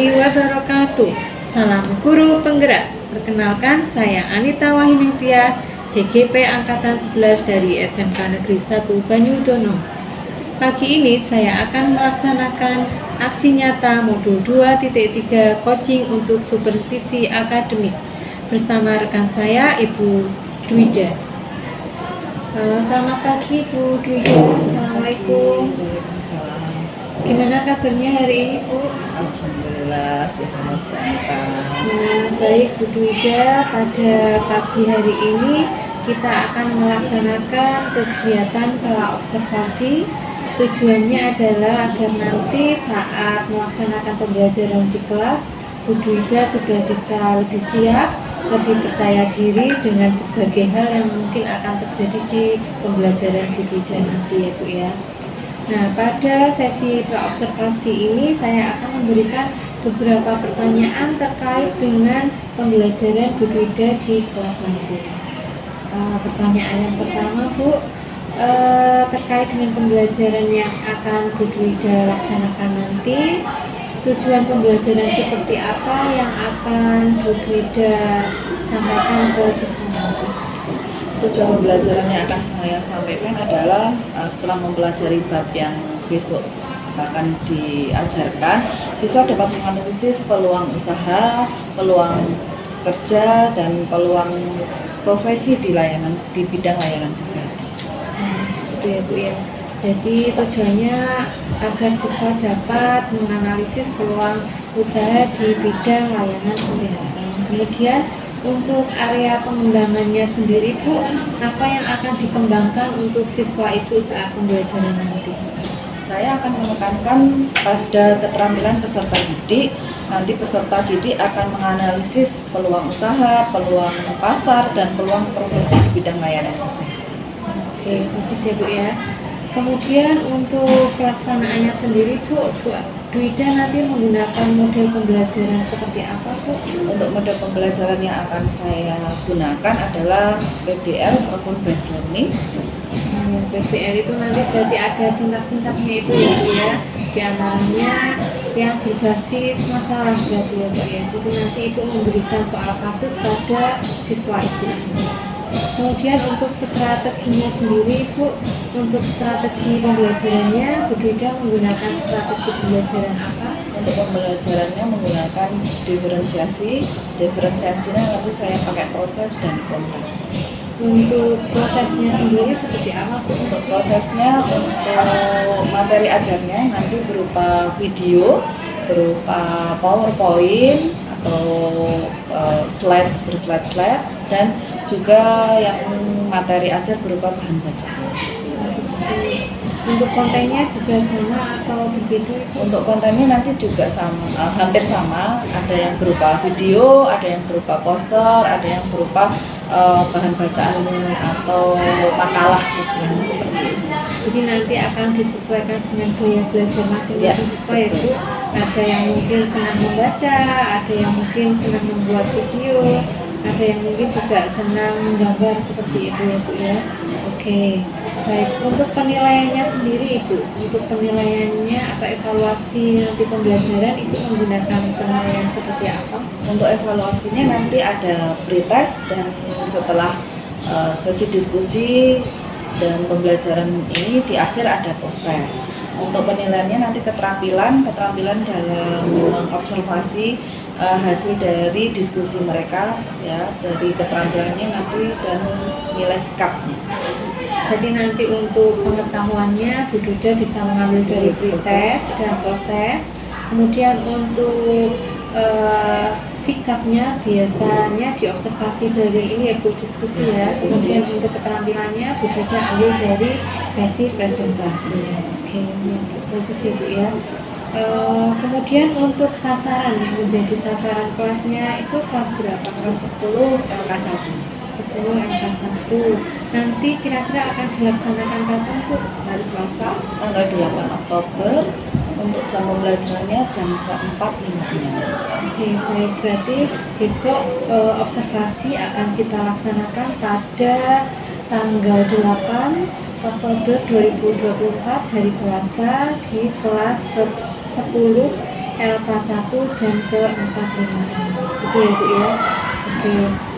warahmatullahi wabarakatuh. Salam guru penggerak. Perkenalkan, saya Anita Wahyuning Tias, CGP Angkatan 11 dari SMK Negeri 1 Banyudono. Pagi ini saya akan melaksanakan aksi nyata modul 2.3 coaching untuk supervisi akademik bersama rekan saya Ibu Dwida. Selamat pagi Bu Dwida. Assalamualaikum. Gimana kabarnya hari ini Bu? Alhamdulillah sehat. Nah, baik Bu Dwida, pada pagi hari ini kita akan melaksanakan kegiatan praobservasi. Tujuannya adalah agar nanti saat melaksanakan pembelajaran di kelas, Bu Dwida sudah bisa lebih siap, lebih percaya diri dengan berbagai hal yang mungkin akan terjadi di pembelajaran Bu Dwida nanti ya Bu ya. Nah, pada sesi praobservasi ini saya akan memberikan beberapa pertanyaan terkait dengan pembelajaran Bu Dwida di kelas nanti. Pertanyaan yang pertama Bu, terkait dengan pembelajaran yang akan Bu Dwida laksanakan nanti, tujuan pembelajaran seperti apa yang akan Bu Dwida sampaikan ke siswa nanti? Tujuan pembelajaran yang akan saya sampaikan adalah setelah mempelajari bab yang besok akan diajarkan, siswa dapat menganalisis peluang usaha, peluang kerja, dan peluang profesi di bidang layanan kesehatan. Gitu ya Bu ya. Jadi tujuannya agar siswa dapat menganalisis peluang usaha di bidang layanan kesehatan. Kemudian untuk area pengembangannya sendiri Bu, apa yang akan dikembangkan untuk siswa itu saat pembelajaran nanti? Saya akan menekankan pada keterampilan peserta didik. Nanti peserta didik akan menganalisis peluang usaha, peluang pasar, dan peluang profesi di bidang layanan kesehatan. Oke, bagus ya Bu ya. Kemudian untuk pelaksanaannya sendiri Bu Dwida nanti menggunakan model pembelajaran seperti apa Bu? Untuk model pembelajaran yang akan saya gunakan adalah PBL maupun based learning. PBL itu nanti berarti ada sintak-sintaknya itu ya Bu ya. Di antaranya yang berbasis masalah berarti ya Bu ya. Jadi nanti Ibu memberikan soal kasus pada siswa Ibu. Kemudian untuk strateginya sendiri Bu, untuk strategi pembelajarannya Bu Dwida menggunakan strategi pembelajaran apa? Untuk pembelajarannya menggunakan diferensiasinya nanti saya pakai proses dan konten. Untuk prosesnya sendiri seperti apa Bu? Untuk prosesnya, untuk materi ajarnya nanti berupa video, berupa PowerPoint atau berslide-slide, dan juga yang materi ajar berupa bahan bacaan. Untuk kontennya juga sama atau berbeda? Untuk kontennya nanti juga sama, hampir sama. Ada yang berupa video, ada yang berupa poster, ada yang berupa bahan bacaan atau makalah istilahnya seperti itu. Jadi nanti akan disesuaikan dengan gaya belajar masing-masing siswa ya Bu. Ada yang mungkin senang membaca, ada yang mungkin senang membuat video, ada yang mungkin juga senang menggambar seperti itu ya Bu ya. Oke, baik. Untuk penilaiannya sendiri Ibu, untuk penilaiannya atau evaluasi nanti pembelajaran Ibu menggunakan penilaian seperti apa? Untuk evaluasinya nanti ada pretest, dan setelah sesi diskusi dan pembelajaran ini di akhir ada post-test. Untuk penilaiannya nanti keterampilan dalam observasi hasil dari diskusi mereka ya, dari keterampilannya nanti dan nilai sikapnya. Berarti nanti untuk pengetahuannya Bu Dwida bisa mengambil dari pretest dan post-test. Kemudian untuk sikapnya biasanya diobservasi dari ini ya Bu, diskusi ya. Kemudian untuk keterampilannya Bu Dwida ambil dari sesi presentasi. Oke, bagus ya Bu ya. Kemudian untuk sasaran yang menjadi sasaran kelasnya itu kelas berapa? Kelas 10 MK1. 10 MK1. Nanti kira-kira akan dilaksanakan kapan Bu? Hari Selasa tanggal 8 Oktober. Untuk jam pembelajarannya jam 4.05. Oke, baik. Berarti besok observasi akan kita laksanakan pada tanggal 8 Oktober 2024 hari Selasa di kelas 10 LK1 jam ke-45. Gitu ya Bu ya. Oke,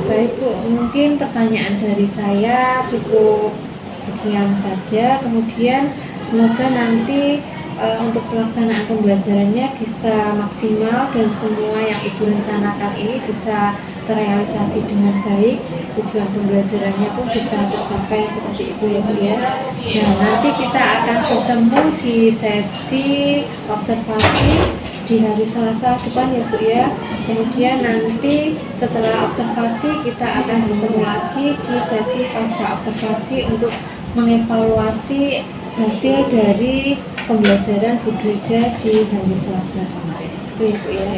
baik Bu, mungkin pertanyaan dari saya cukup sekian saja. Kemudian semoga nanti untuk pelaksanaan pembelajarannya bisa maksimal dan semua yang Ibu rencanakan ini bisa terrealisasi dengan baik. Tujuan pembelajarannya pun bisa tercapai seperti itu ya Bu ya. Nah, nanti kita akan bertemu di sesi observasi di hari Selasa depan ya Bu ya. Kemudian nanti setelah observasi kita akan bertemu lagi di sesi pasca observasi untuk mengevaluasi hasil dari pembelajaran Bu Dwida di hari Selasa kemarin. Itu ya Bu ya.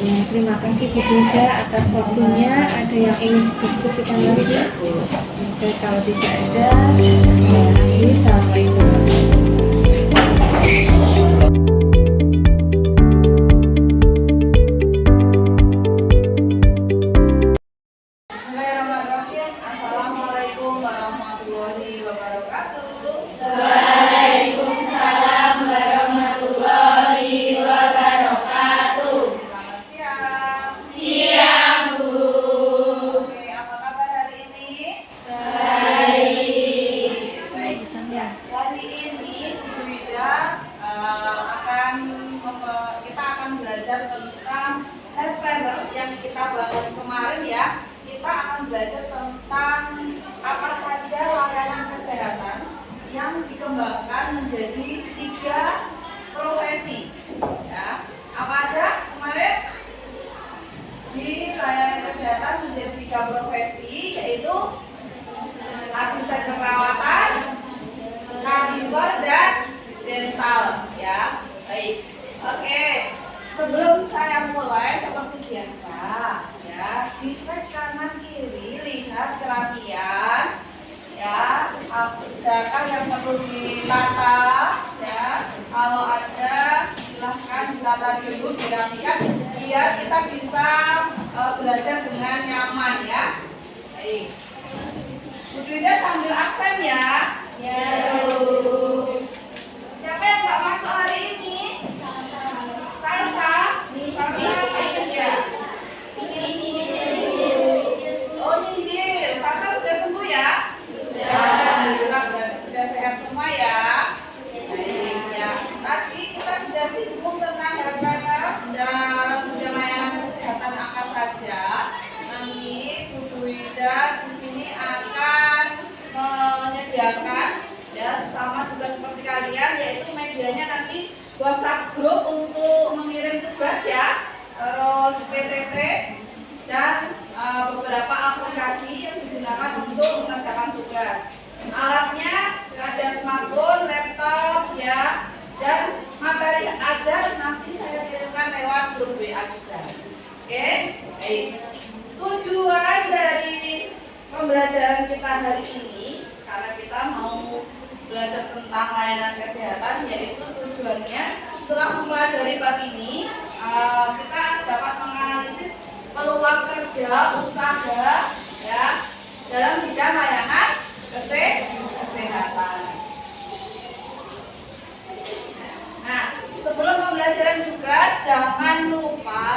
Ya, terima kasih Bu Dwida atas waktunya. Ada yang ingin didiskusikan lagi? Oke, kalau tidak ada, saya akhiri. Assalamualaikum warahmatullahi wabarakatuh. Assalamualaikum warahmatullahi wabarakatuh. Waalaikumsalam warahmatullahi wabarakatuh. Selamat siang. Siang, Bu. Oke, apa kabar hari ini? Baik. Baik. Ya, hari ini Bu Wida kita akan belajar tentang health planner yang kita bahas kemarin ya. Kita akan belajar tentang apa saja layanan kesehatan yang dikembangkan menjadi 3 profesi. Ya, apa aja kemarin? Di layanan kesehatan menjadi 3 profesi, yaitu asisten keperawatan, kardiolog dan dental. Ya, baik. Oke. Sebelum saya mulai seperti biasa, ya, dicek kanan kiri, lihat kerapian, ya, adakah yang perlu ditata, ya, kalau ada silahkan ditata dulu, dirapikan, biar kita bisa belajar dengan nyaman ya. Baik. Bu Dwida sambil absen ya. Ya, Bu. Siapa yang nggak masuk hari ini? Salsa. Salsa ya. Oh, nyindir. Salsa sudah sembuh ya? Sudah. Alhamdulillah, berarti sudah sehat semua ya. Baik ya. Tadi kita sudah singgung tentang health dan layanan kesehatan apa saja. Nanti Bu Dwida di sini akan menyediakan ya sama juga seperti kalian, yaitu medianya nanti WhatsApp grup untuk mengirim tugas ya, terus PTT dan beberapa aplikasi yang digunakan untuk mengerjakan tugas. Alatnya ada smartphone, laptop ya, dan materi ajar nanti saya kirimkan lewat grup WA juga. Oke, baik. Tujuan dari pembelajaran kita hari ini, karena kita mau belajar tentang layanan kesehatan, yaitu tujuannya setelah mempelajari bab ini kita dapat menganalisis peluang kerja usaha ya dalam bidang layanan kesehatan. Nah, sebelum pembelajaran juga jangan lupa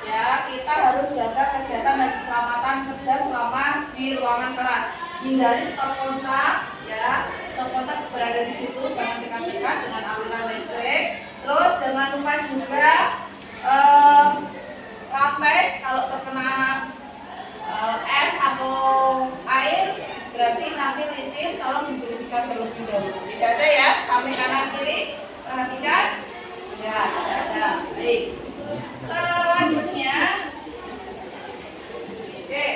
ya, kita harus jaga kesehatan dan keselamatan kerja selama di ruangan kelas. Hindari stop kontak ya, stop kontak berada di situ, jangan dekat-dekat dengan aliran listrik. Terus jangan lupa juga lantai kalau terkena es atau air berarti nanti licin, tolong dibersihkan terlebih dahulu. Tidak ada ya, samping kanan kiri perhatikan ya, ada. Baik. Selanjutnya, oke,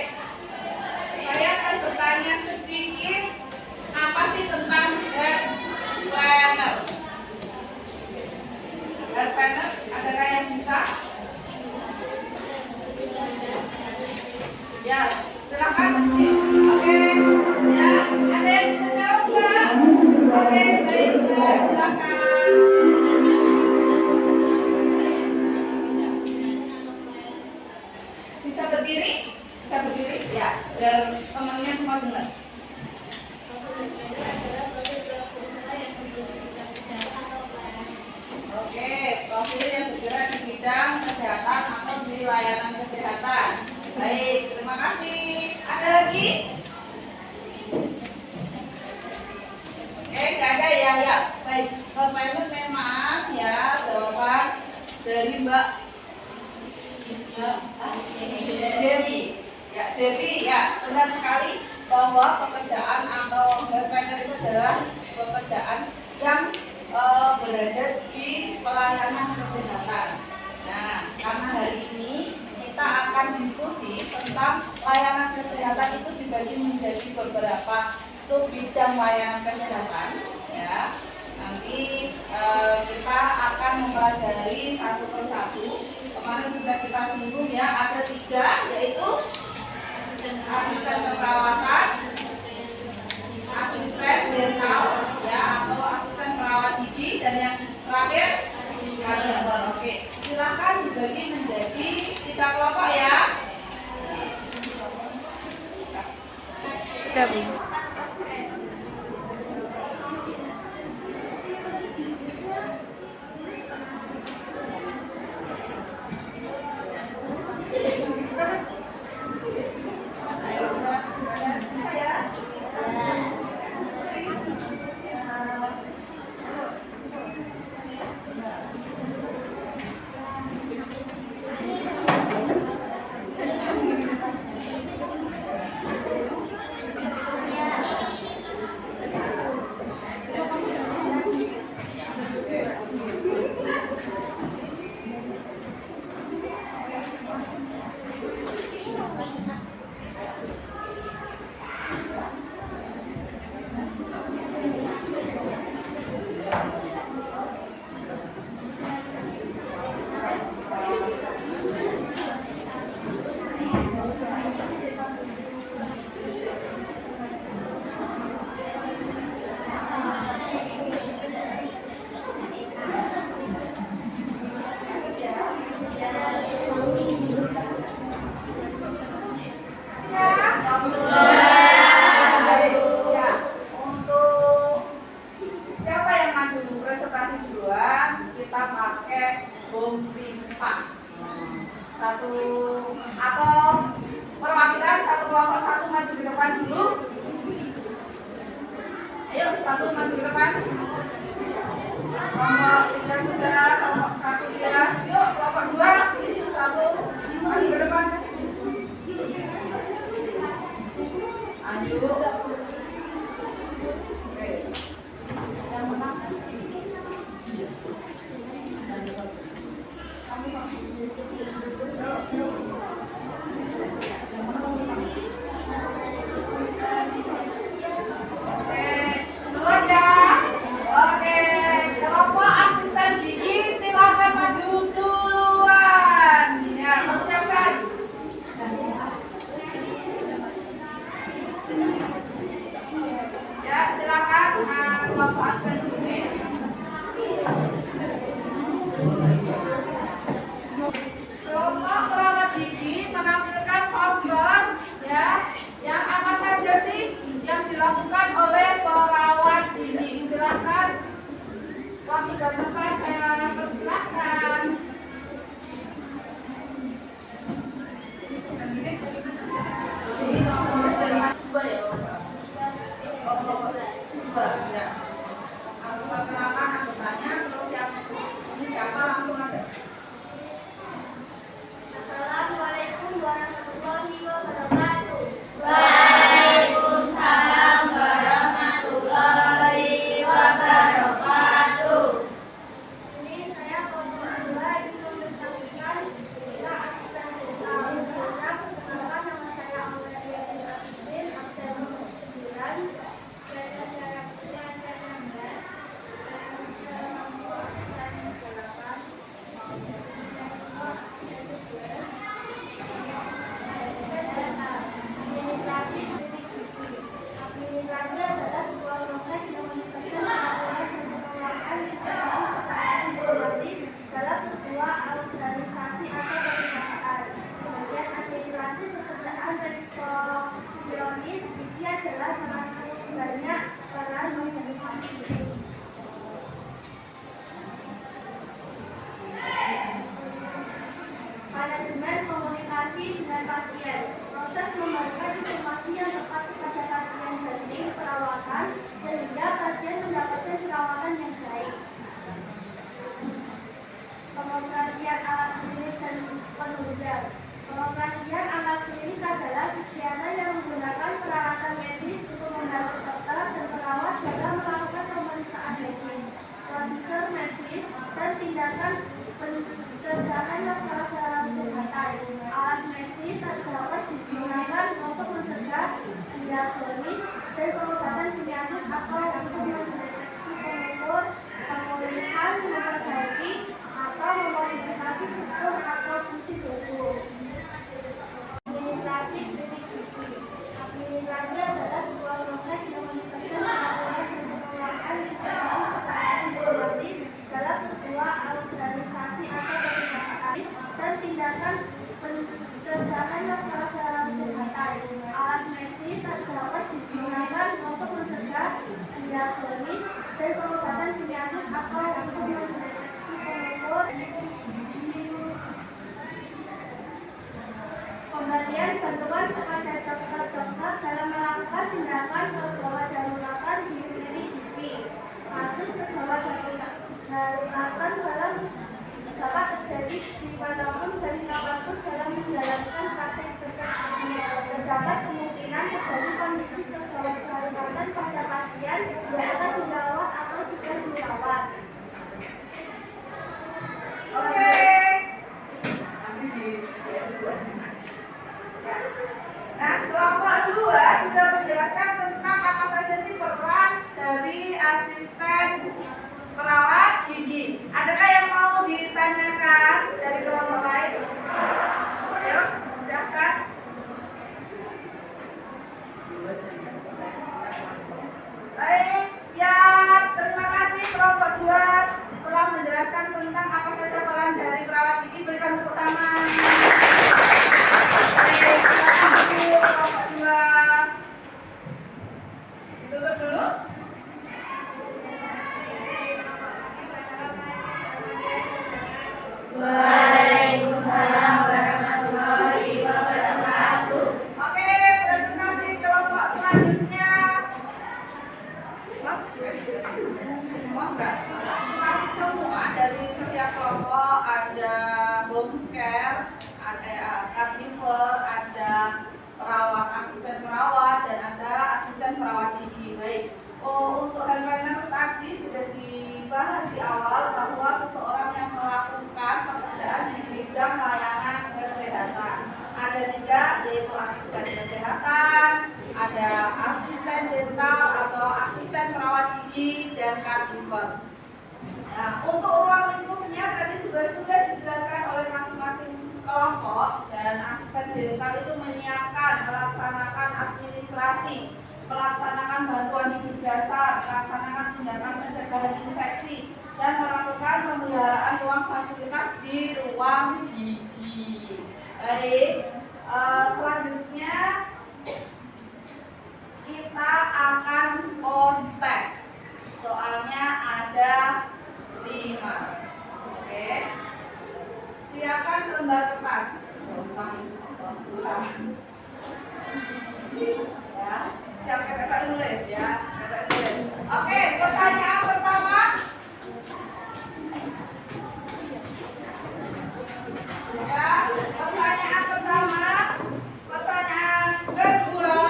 saya akan bertanya sedikit apa sih tentang health planner. Health planner, adakah yang bisa? Ya, silakan. Oke, ya, ada yang bisa jawab nggak? Oke, baik, silakan. Bisa berdiri ya, biar temannya semua dengar. Oke, profil yang bergerak layanan kesehatan. Baik, terima kasih. Ada lagi? Nggak ada ya, ya. Baik, Bapak Ibu memang ya jawaban dari Mbak Devi. Ya, Devi ya, benar sekali bahwa pekerjaan atau healthcare itu adalah pekerjaan yang berada di pelayanan kesehatan. Nah, karena hari ini kita akan diskusi tentang layanan kesehatan itu dibagi menjadi beberapa sub bidang layanan kesehatan. Ya, nanti kita akan mempelajari satu persatu. Kemarin sudah kita singgung ya, ada 3 yaitu asisten keperawatan, asisten dental ya atau asisten perawat gigi, dan yang terakhir karyawan. Oke, silakan dibagi menjadi 3 kelompok ya. Ya, untuk siapa yang maju presentasi duluan, kita pakai bom pipa. Satu atau perwakilan satu kelompok satu maju ke depan dulu. Ayo, satu maju ke depan. Kelompok 3 sudah, kelompok 1 sudah. Yuk, kelompok 2, 1 maju ke depan. Maju. Oke. Yang menang. Oke, duluan ya. Oke, kelompok asisten gigi silakan maju duluan. Ya, persiapkan. Ya, silakan kelompok asisten gigi. Kelompok perawat gigi menampilkan poster ya, yang apa saja sih yang dilakukan oleh perawat gigi. Silakan waktu dan tempat saya persilahkan. Ini nomor dari 2 ya, kelompok 2 ya. Aku perkenalkan anggotanya, terus yang ini siapa langsung aja. Assalamualaikum warahmatullahi wabarakatuh. Waalaikumsalam warahmatullahi wabarakatuh. Ini saya kelompok 2 ingin mempresentasikan tentang asisten dental. Sebelumnya perkenalkan, nama saya Aurelia Agustin, absen nomor 9, pelajaran 16, kelompok asisten 8. Administrasi adalah sebuah proses yang melibatkan pengetahuan dan pengelolaan informasi secara sistematis dalam sebuah organisasi atau perusahaan. Bagian administrasi pekerjaan resepsionis gigi adalah sangat banyak peran organisasi. Manajemen penyakit atau untuk mendeteksi pengukur, pemulihan, memperbaiki, atau memodifikasi struktur atau fungsi tubuh. Administrasi klinik gigi. Administrasi adalah sebuah proses yang melibatkan pengaturan dan pengelolaan informasi secara sistematis dalam sebuah organisasi atau perusahaan dan tindakan pencegahan masalah dalam kesehatan. Alat medis dapat digunakan untuk mencegah, diagnosis, dan pengobatan penyakit atau untuk mendeteksi pengukur. Pemberian bantuan kepada dokter-dokter dalam melakukan tindakan kegawat daruratan di klinik gigi. Kasus kegawat daruratan dapat terjadi dimanapun dan kapanpun dalam menjalankan praktek gigi. Terdapat kemungkinan terjadi kondisi kegawat daruratan pada pasien yang akan dirawat atau juga dirawat. Oke. Nah, kelompok 2 sudah menjelaskan tentang apa saja sih peran dari asisten perawat gigi. Adakah yang mau ditanyakan dari kelompok lain? Ayo, silakan. Baik, ya terima kasih kelompok 2 telah menjelaskan tentang apa saja peran dari perawat gigi. Berikan tepuk tangan. Baik, silakan dulu kelompok 2. Ditutup dulu. Waalaikumsalam warahmatullahi wabarakatuh. Oke, presentasi kelompok selanjutnya. Semua enggak? Masih semua dari setiap kelompok ada home care, ada caregiver, ada perawat, asisten perawat, dan ada asisten perawat gigi. Baik. Untuk healthcare tadi sudah dibahas di awal bahwa seseorang yang melakukan pekerjaan di bidang layanan kesehatan. Ada 3, yaitu asisten kesehatan, ada asisten dental atau asisten perawat gigi, dan caregiver. Nah, untuk ruang lingkupnya tadi juga sudah dijelaskan oleh masing-masing kelompok, dan asisten dental itu menyiapkan, melaksanakan administrasi, melaksanakan bantuan hidup dasar, melaksanakan tindakan pencegahan infeksi, dan melakukan pemeliharaan ruang fasilitas di ruang gigi. Baik, selanjutnya kita akan post test. Soalnya ada 5. Oke. Siapkan selembar kertas. Ya, siapkan kakak nulis ya. Kakak nulis. Oke, pertanyaan pertama. Ya, pertanyaan pertama. Pertanyaan kedua.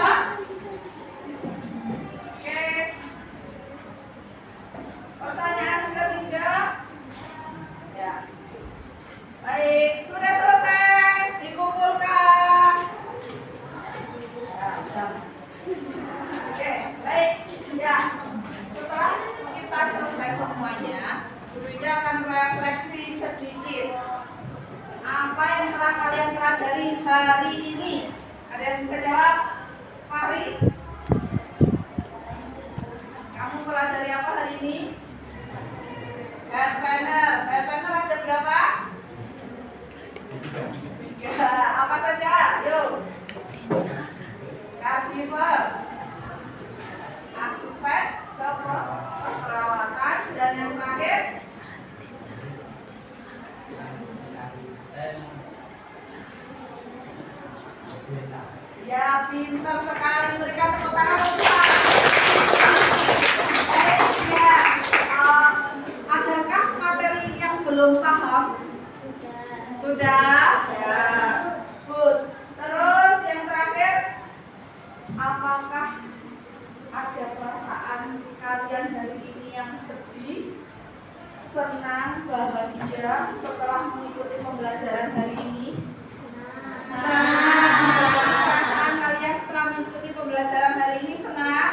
Oke. Pertanyaan ketiga. Ya. Baik, sudah selesai. Dikumpulkan. Ya, sudah. Oke, baik. Ya. Setelah kita selesai semuanya, Bu Ida akan refleksi sedikit. Apa yang telah kalian pelajari hari ini? Ada yang bisa jawab? Fahri? Kamu pelajari apa hari ini? Hair planner. Hair planner ada berapa? 3. Apa saja? Yuk. Caregiver, asisten keperawatan, dan yang terakhir ya, pintar sekali. Berikan tepuk tangan untuk Pak. Ya, adakah materi yang belum paham? Sudah? Ya, good. Terus yang terakhir, apakah ada perasaan kalian hari ini yang sedih, senang, bahagia setelah mengikuti pembelajaran hari ini? Perasaan kalian setelah mengikuti pembelajaran hari ini senang?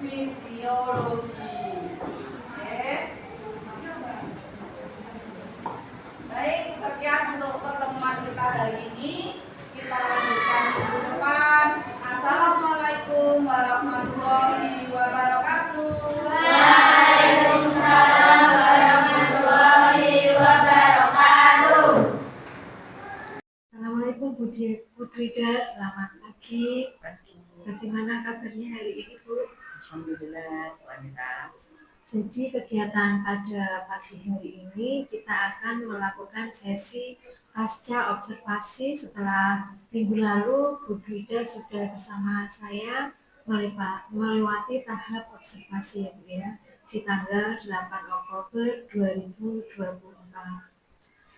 fisiologi. Oke. Baik, sekian untuk pertemuan kita hari ini. Kita lanjutkan minggu depan. Assalamualaikum warahmatullahi wabarakatuh. Waalaikumsalam warahmatullahi wabarakatuh. Assalamualaikum Bu Dwida, selamat pagi. Bagaimana kabarnya hari ini Bu? Alhamdulillah, Bu Anita. Jadi kegiatan pada pagi hari ini kita akan melakukan sesi pasca observasi setelah minggu lalu Bu Dwida sudah bersama saya melewati tahap observasi ya Bu ya, di tanggal 8 Oktober 2024.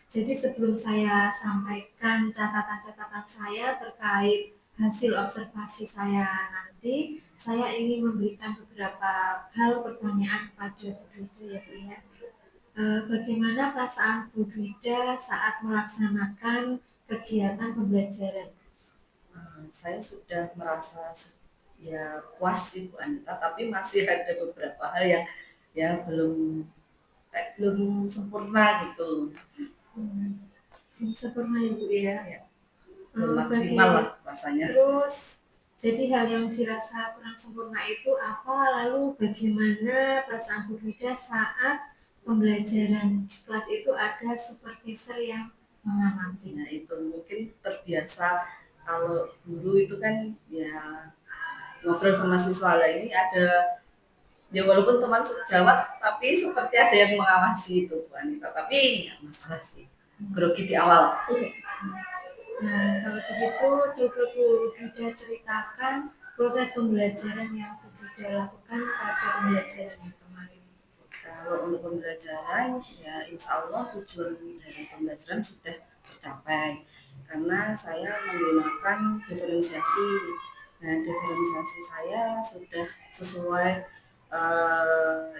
Jadi sebelum saya sampaikan catatan-catatan saya terkait hasil observasi saya nanti, saya ingin memberikan beberapa hal pertanyaan kepada Bu Dwida ya Bu ya. Bagaimana perasaan Bu Dwida saat melaksanakan kegiatan pembelajaran? Saya sudah merasa ya puas sih Bu Anita, tapi masih ada beberapa hal yang ya belum sempurna gitu. Belum sempurna ya Bu ya. Ya, belum Bagi- maksimal lah rasanya. Terus, jadi hal yang dirasa kurang sempurna itu apa? Lalu bagaimana perasaan Bu Dwida saat pembelajaran di kelas itu ada supervisor yang mengamati? Nah itu mungkin terbiasa kalau guru itu kan ya ngobrol sama siswa lah, ini ada ya walaupun teman sejawat tapi seperti ada yang mengawasi itu Bu Anita, tapi ya masalah sih grogi di awal. Nah, kalau begitu coba Bu Dwida ceritakan proses pembelajaran yang Bu Dwida lakukan pada pembelajaran yang kemarin. Kalau untuk pembelajaran ya insya Allah tujuan dari pembelajaran sudah tercapai karena saya menggunakan diferensiasi. Nah diferensiasi saya sudah sesuai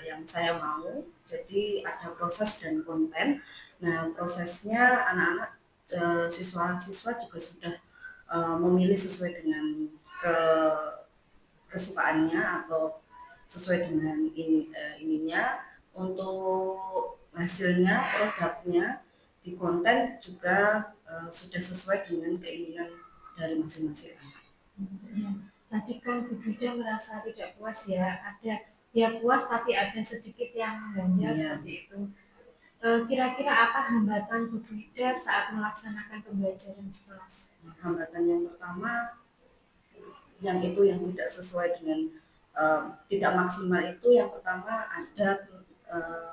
yang saya mau, jadi ada proses dan konten. Nah prosesnya anak-anak siswa-siswa juga sudah memilih sesuai dengan kesukaannya atau sesuai dengan ininya. Untuk hasilnya, produknya di konten juga sudah sesuai dengan keinginan dari masing-masing anak. Ya, tadi kan Bu Dwida merasa tidak puas ya, ada ya puas tapi ada sedikit yang mengganjal Iya. seperti itu. Kira-kira apa hambatan Bu Dwida saat melaksanakan pembelajaran di kelas? Hambatan yang pertama, yang tidak sesuai dengan tidak maksimal itu, yang pertama ada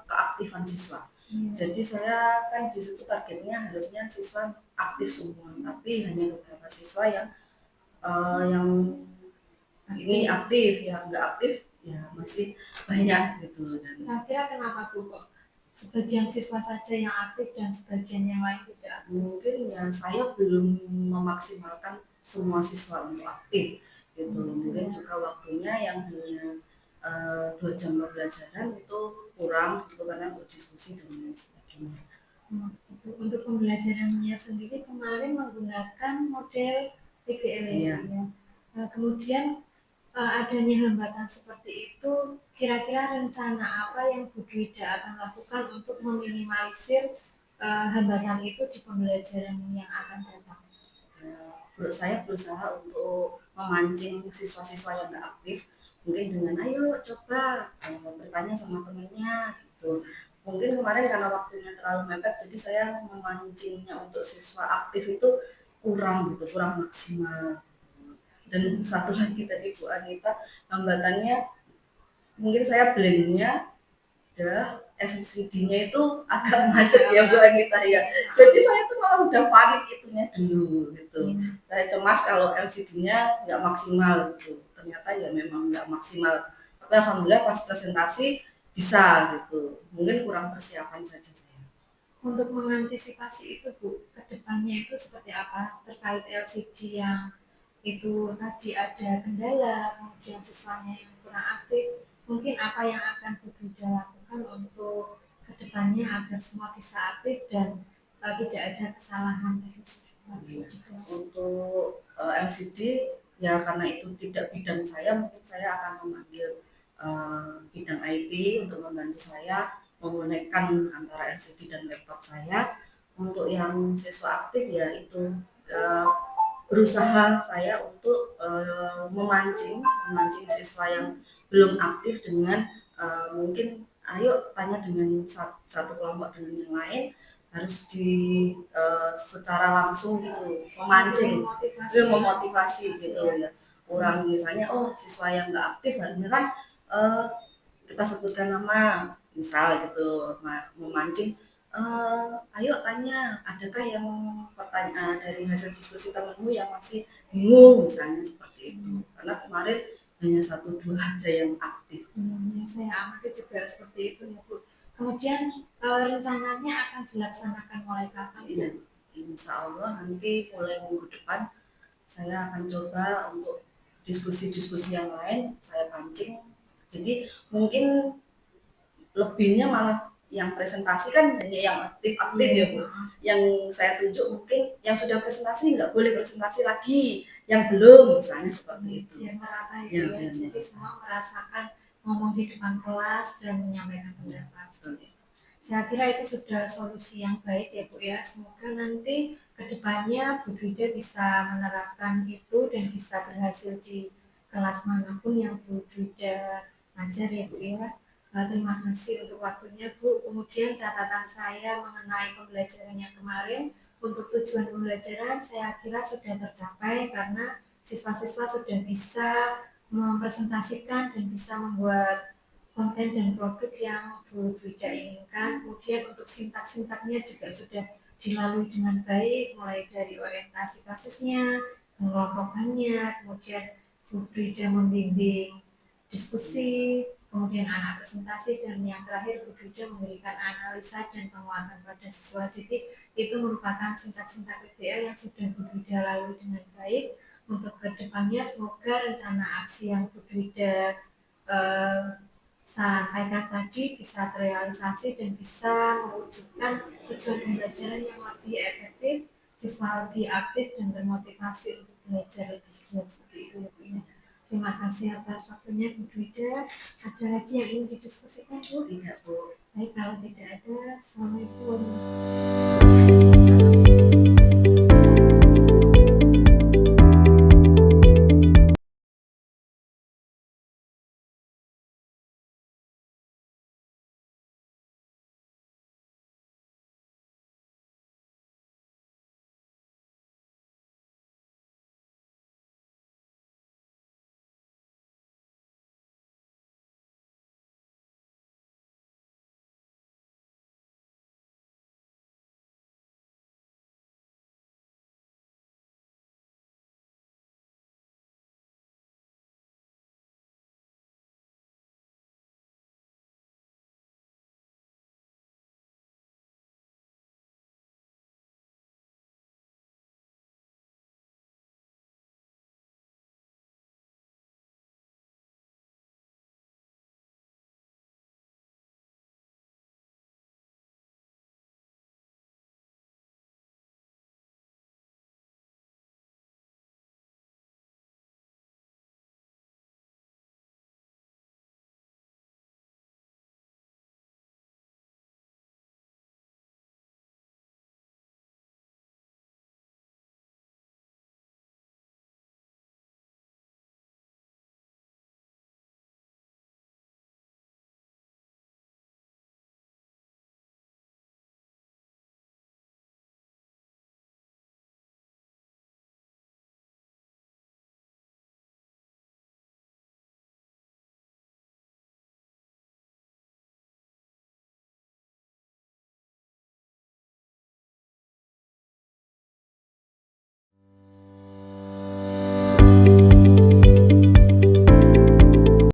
keaktifan siswa. Jadi saya kan di situ targetnya harusnya siswa aktif semua, tapi hanya beberapa siswa yang ini aktif, yang nggak aktif ya masih banyak gitu kan. Kira-kira kenapa Bu kok sebagian siswa saja yang aktif dan sebagian yang lain tidak? Mungkin ya saya belum memaksimalkan semua siswa untuk aktif gitu. Mungkin juga waktunya yang hanya 2 jam pembelajaran itu kurang gitu karena untuk diskusi dan lain sebagainya. Gitu. Untuk pembelajarannya sendiri kemarin menggunakan model PGL Iya. ya. Kemudian adanya hambatan seperti itu, kira-kira rencana apa yang Bu Dwida akan lakukan untuk meminimalisir hambatan itu di pembelajaran yang akan datang? Ya, saya berusaha untuk memancing siswa-siswa yang nggak aktif, mungkin dengan ayo coba bertanya sama temennya gitu. Mungkin kemarin karena waktunya terlalu mepet, jadi saya memancingnya untuk siswa aktif itu kurang maksimal. Dan satu lagi tadi Bu Anita, hambatannya mungkin saya blanknya adalah LCD-nya itu agak macet ya Bu Anita ya. Jadi saya tuh malah udah panik itunya dulu gitu. Saya cemas kalau LCD-nya nggak maksimal gitu. Ternyata ya memang nggak maksimal. Tapi alhamdulillah pas presentasi bisa gitu. Mungkin kurang persiapan saja saya. Untuk mengantisipasi itu Bu, kedepannya itu seperti apa terkait LCD yang itu tadi ada kendala, kemudian siswanya yang kurang aktif, mungkin apa yang akan Bu Dwida lakukan untuk kedepannya agar semua bisa aktif dan tidak ada kesalahan teknis lagi di kelas. Untuk LCD ya karena itu tidak bidang saya, mungkin saya akan memanggil bidang IT untuk membantu saya mengonekkan antara LCD dan laptop saya. Untuk yang siswa aktif ya itu eh, berusaha saya untuk memancing siswa yang belum aktif dengan mungkin ayo tanya dengan satu kelompok dengan yang lain harus secara langsung gitu memancing memotivasi gitu ya kurang misalnya oh siswa yang nggak aktif harusnya kan eh, kita sebutkan nama misal gitu memancing ayo tanya adakah yang pertanyaan dari hasil diskusi temanmu yang masih bingung misalnya seperti itu karena kemarin hanya satu dua aja yang aktif. Yang saya amati juga seperti itu ya Bu. Kemudian rencananya akan dilaksanakan mulai kapan? Iya, insya Allah nanti mulai minggu depan saya akan coba untuk diskusi-diskusi yang lain saya pancing jadi mungkin lebihnya malah yang presentasi kan hanya yang aktif-aktif ya Bu. Yang saya tunjuk mungkin yang sudah presentasi nggak boleh presentasi lagi, yang belum misalnya seperti itu. Biar merata ya, jadi semua merasakan ngomong di depan kelas dan menyampaikan pendapat. Saya kira itu sudah solusi yang baik ya Bu ya. Semoga nanti kedepannya Bu Frida bisa menerapkan itu dan bisa berhasil di kelas manapun yang Bu Frida ajar ya Bu ya. Terima kasih untuk waktunya Bu. Kemudian catatan saya mengenai pembelajaran yang kemarin untuk tujuan pembelajaran saya kira sudah tercapai karena siswa-siswa sudah bisa mempresentasikan dan bisa membuat konten dan produk yang Bu Frida inginkan. Kemudian untuk sintak-sintaknya juga sudah dilalui dengan baik, mulai dari orientasi kasusnya, pengelompokannya, kemudian Bu Frida membimbing diskusi, kemudian anak presentasi, dan yang terakhir Bu Frida memberikan analisa dan penguatan pada siswa. Jadi itu merupakan sintak-sintak PBL yang sudah Bu Frida lalui dengan baik. Untuk kedepannya semoga rencana aksi yang Bu Frida sampaikan tadi bisa terrealisasi dan bisa mewujudkan tujuan pembelajaran yang lebih efektif, siswa lebih aktif dan termotivasi untuk belajar lebih giat seperti itu ya Bu. Terima kasih atas waktunya Bu Frida. Ada lagi yang ingin didiskusikan Bu? Tidak Bu. Baik, kalau tidak ada, Assalamualaikum.